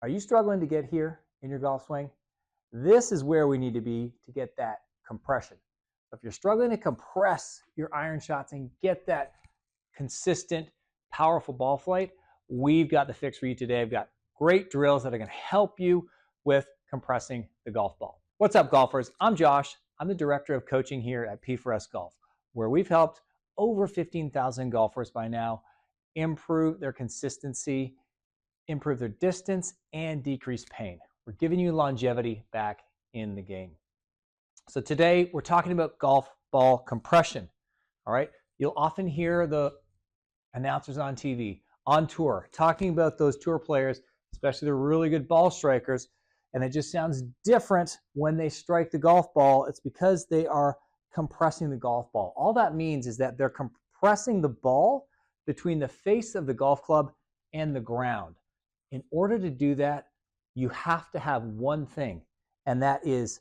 Are you struggling to get here in your golf swing? This is where we need to be to get that compression. If you're struggling to compress your iron shots and get that consistent, powerful ball flight, we've got the fix for you today. I've got great drills that are going to help you with compressing the golf ball. What's up, golfers? I'm Josh. I'm the director of coaching here at P4S Golf, where we've helped over 15,000 golfers by now improve their consistency, improve their distance, and decrease pain. We're giving you longevity back in the game. So today we're talking about golf ball compression. All right. You'll often hear the announcers on TV, on tour, talking about those tour players, especially the really good ball strikers. And it just sounds different when they strike the golf ball. It's because they are compressing the golf ball. All that means is that they're compressing the ball between the face of the golf club and the ground. In order to do that, you have to have one thing, and that is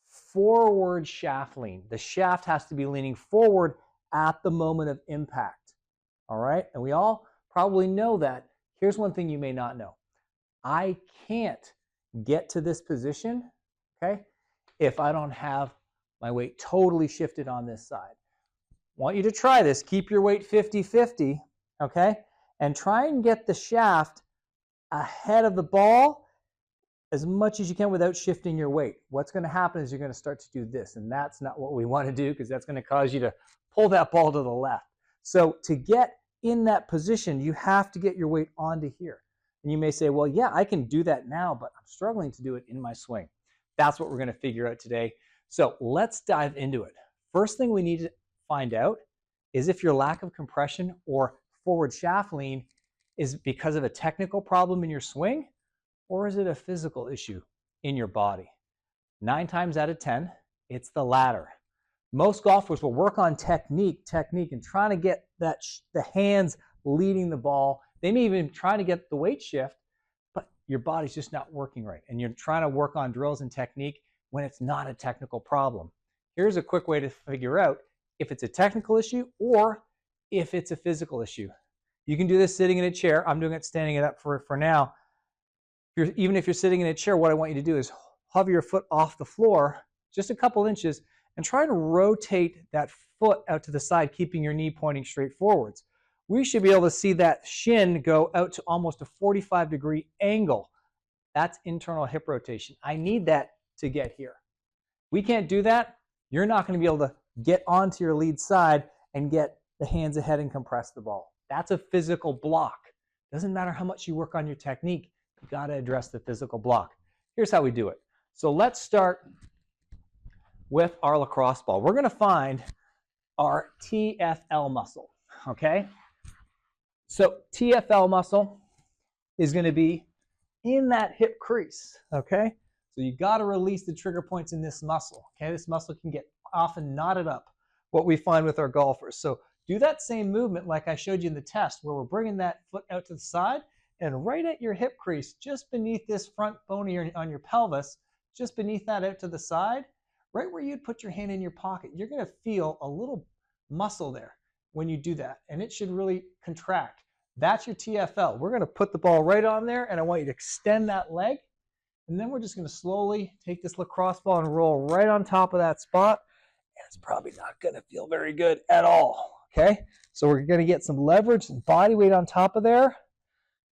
forward shaft lean. The shaft has to be leaning forward at the moment of impact. All right? And we all probably know that. Here's one thing you may not know. I can't get to this position, okay, if I don't have my weight totally shifted on this side. I want you to try this. Keep your weight 50-50, okay? And try and get the shaft ahead of the ball as much as you can without shifting your weight. What's going to happen is you're going to start to do this, and that's not what we want to do because that's going to cause you to pull that ball to the left. So to get in that position, you have to get your weight onto here. And you may say, well, yeah, I can do that now, but I'm struggling to do it in my swing. That's what we're going to figure out today. So let's dive into it. First thing we need to find out is if your lack of compression or forward shaft lean is because of a technical problem in your swing, or is it a physical issue in your body? 9 times out of 10, it's the latter. Most golfers will work on technique, and trying to get the hands leading the ball. They may even try to get the weight shift, but your body's just not working right. And you're trying to work on drills and technique when it's not a technical problem. Here's a quick way to figure out if it's a technical issue or if it's a physical issue. You can do this sitting in a chair. I'm doing it standing it up for now. Even if you're sitting in a chair, what I want you to do is hover your foot off the floor just a couple inches and try to rotate that foot out to the side, keeping your knee pointing straight forwards. We should be able to see that shin go out to almost a 45-degree angle. That's internal hip rotation. I need that to get here. We can't do that. You're not going to be able to get onto your lead side and get the hands ahead and compress the ball. That's a physical block. Doesn't matter how much you work on your technique. You got to address the physical block. Here's how we do it. So let's start with our lacrosse ball. We're going to find our TFL muscle, okay? So TFL muscle is going to be in that hip crease, okay? So you got to release the trigger points in this muscle, okay? This muscle can get often knotted up, what we find with our golfers. So do that same movement like I showed you in the test, where we're bringing that foot out to the side and right at your hip crease, just beneath this front bone on your pelvis, just beneath that out to the side, right where you'd put your hand in your pocket, you're going to feel a little muscle there when you do that, and it should really contract. That's your TFL. We're going to put the ball right on there, and I want you to extend that leg, and then we're just going to slowly take this lacrosse ball and roll right on top of that spot, and it's probably not going to feel very good at all, okay? So we're going to get some leverage and body weight on top of there.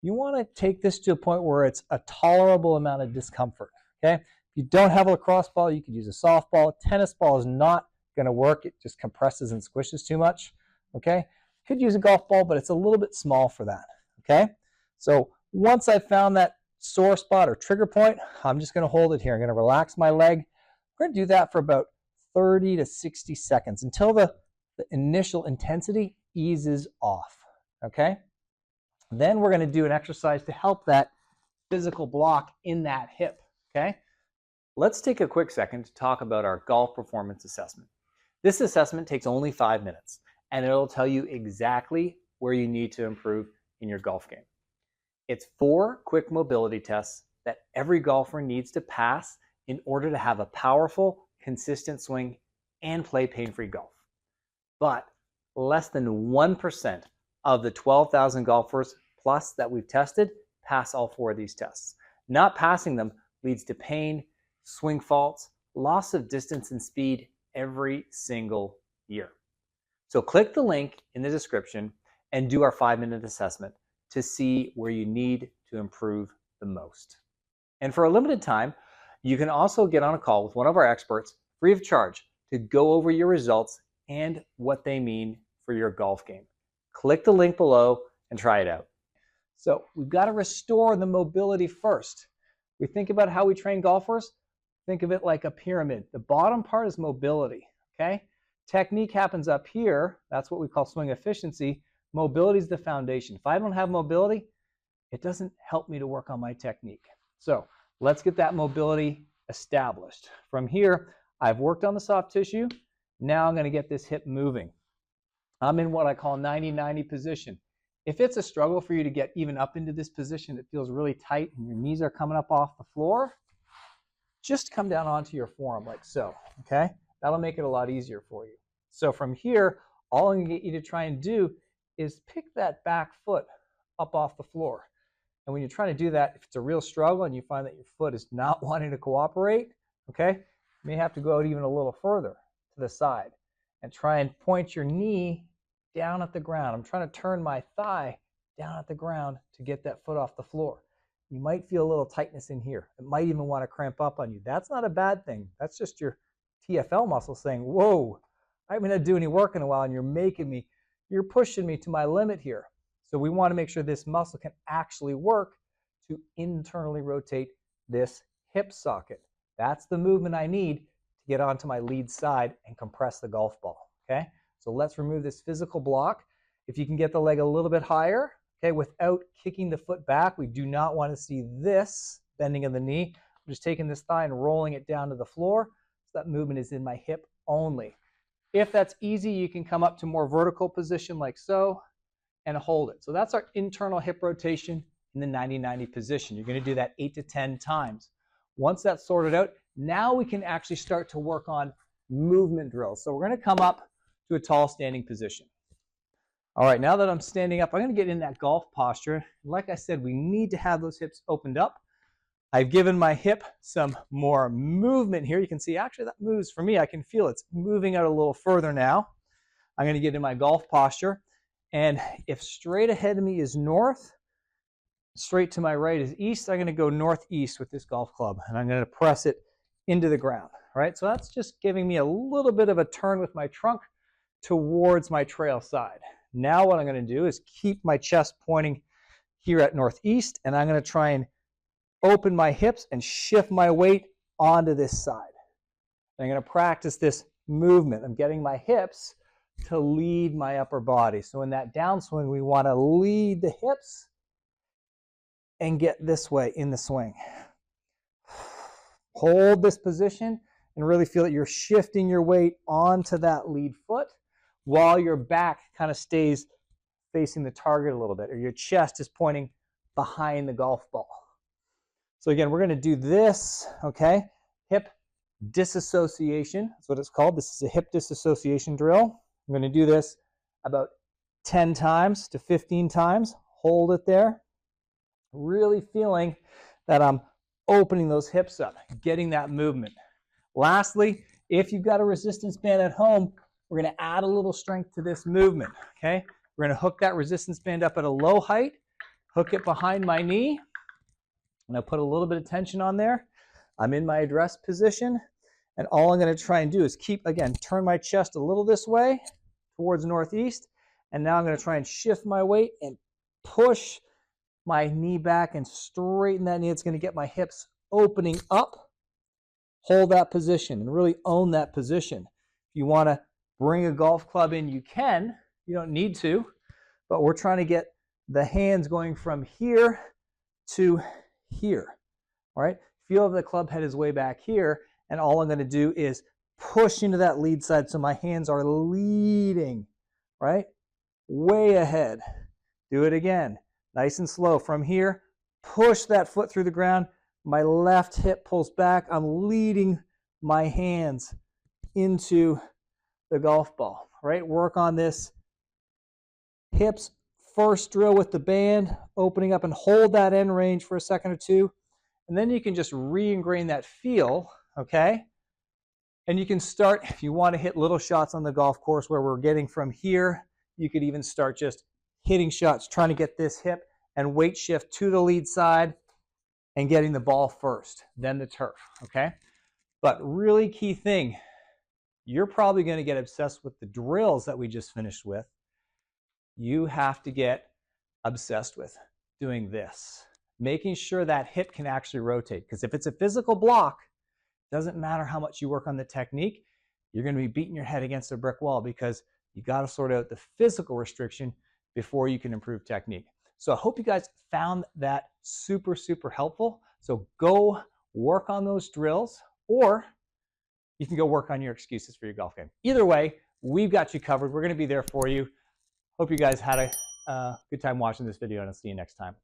You want to take this to a point where it's a tolerable amount of discomfort, okay? If you don't have a lacrosse ball, you could use a softball. Tennis ball is not going to work. It just compresses and squishes too much, okay? Could use a golf ball, but it's a little bit small for that, okay? So once I've found that sore spot or trigger point, I'm just going to hold it here. I'm going to relax my leg. We're going to do that for about 30 to 60 seconds until the initial intensity eases off, okay? Then we're going to do an exercise to help that physical block in that hip, okay? Let's take a quick second to talk about our golf performance assessment. This assessment takes only 5 minutes, and it'll tell you exactly where you need to improve in your golf game. It's 4 quick mobility tests that every golfer needs to pass in order to have a powerful, consistent swing and play pain-free golf. But less than 1% of the 12,000 golfers plus that we've tested pass all 4 of these tests. Not passing them leads to pain, swing faults, loss of distance and speed every single year. So click the link in the description and do our 5-minute assessment to see where you need to improve the most. And for a limited time, you can also get on a call with one of our experts free of charge to go over your results and what they mean for your golf game. Click the link below and try it out. So we've got to restore the mobility first. We think about how we train golfers. Think of it like a pyramid. The bottom part is mobility, okay? Technique happens up here. That's what we call swing efficiency. Mobility is the foundation. If I don't have mobility, it doesn't help me to work on my technique. So let's get that mobility established. From here, I've worked on the soft tissue. Now I'm going to get this hip moving. I'm in what I call 90-90 position. If it's a struggle for you to get even up into this position, it feels really tight and your knees are coming up off the floor, just come down onto your forearm like so, okay? That'll make it a lot easier for you. So from here, all I'm going to get you to try and do is pick that back foot up off the floor. And when you're trying to do that, if it's a real struggle and you find that your foot is not wanting to cooperate, okay, you may have to go out even a little further to the side and try and point your knee down at the ground. I'm trying to turn my thigh down at the ground to get that foot off the floor. You might feel a little tightness in here. It might even want to cramp up on you. That's not a bad thing. That's just your TFL muscle saying, whoa, I haven't had to do any work in a while and you're pushing me to my limit here. So we want to make sure this muscle can actually work to internally rotate this hip socket. That's the movement I need to get onto my lead side and compress the golf ball, okay? So let's remove this physical block. If you can get the leg a little bit higher, okay, without kicking the foot back, we do not want to see this bending of the knee. I'm just taking this thigh and rolling it down to the floor. So that movement is in my hip only. If that's easy, you can come up to more vertical position like so and hold it. So that's our internal hip rotation in the 90-90 position. You're going to do that 8 to 10 times. Once that's sorted out, now we can actually start to work on movement drills. So we're going to come up to a tall standing position. All right, now that I'm standing up, I'm going to get in that golf posture. Like I said, we need to have those hips opened up. I've given my hip some more movement here. You can see actually that moves for me. I can feel it's moving out a little further now. I'm going to get in my golf posture. And if straight ahead of me is north, straight to my right is east, I'm going to go northeast with this golf club. And I'm going to press it into the ground. Right? So that's just giving me a little bit of a turn with my trunk towards my trail side. Now what I'm going to do is keep my chest pointing here at northeast, and I'm going to try and open my hips and shift my weight onto this side. And I'm going to practice this movement. I'm getting my hips to lead my upper body. So in that downswing, we want to lead the hips and get this way in the swing. Hold this position and really feel that you're shifting your weight onto that lead foot while your back kind of stays facing the target a little bit, or your chest is pointing behind the golf ball. So again, we're going to do this, okay? Hip disassociation, that's what it's called. This is a hip disassociation drill. I'm going to do this about 10 times to 15 times. Hold it there. Really feeling that I'm opening those hips up, getting that movement. Lastly, if you've got a resistance band at home, we're going to add a little strength to this movement, okay? We're going to hook that resistance band up at a low height, hook it behind my knee, and I'll put a little bit of tension on there. I'm in my address position, and all I'm going to try and do is turn my chest a little this way towards northeast, and now I'm going to try and shift my weight and push my knee back and straighten that knee. It's going to get my hips opening up. Hold that position and really own that position. If you want to bring a golf club in, you can. You don't need to, but we're trying to get the hands going from here to here. All right? Feel the club head is way back here, and all I'm going to do is push into that lead side so my hands are leading, right? Way ahead. Do it again. Nice and slow. From here, push that foot through the ground. My left hip pulls back. I'm leading my hands into the golf ball, right? Work on this hips first drill with the band, opening up and hold that end range for a second or two, And then you can just re-ingrain that feel, okay? And you can start, if you want to hit little shots on the golf course where we're getting from here, you could even start just hitting shots, trying to get this hip and weight shift to the lead side and getting the ball first, then the turf, okay? But really key thing, you're probably going to get obsessed with the drills that we just finished with. You have to get obsessed with doing this, making sure that hip can actually rotate. Because if it's a physical block, it doesn't matter how much you work on the technique, you're going to be beating your head against a brick wall because you got to sort out the physical restriction before you can improve technique. So I hope you guys found that super, super helpful. So go work on those drills, or you can go work on your excuses for your golf game. Either way, we've got you covered. We're going to be there for you. Hope you guys had a good time watching this video, and I'll see you next time.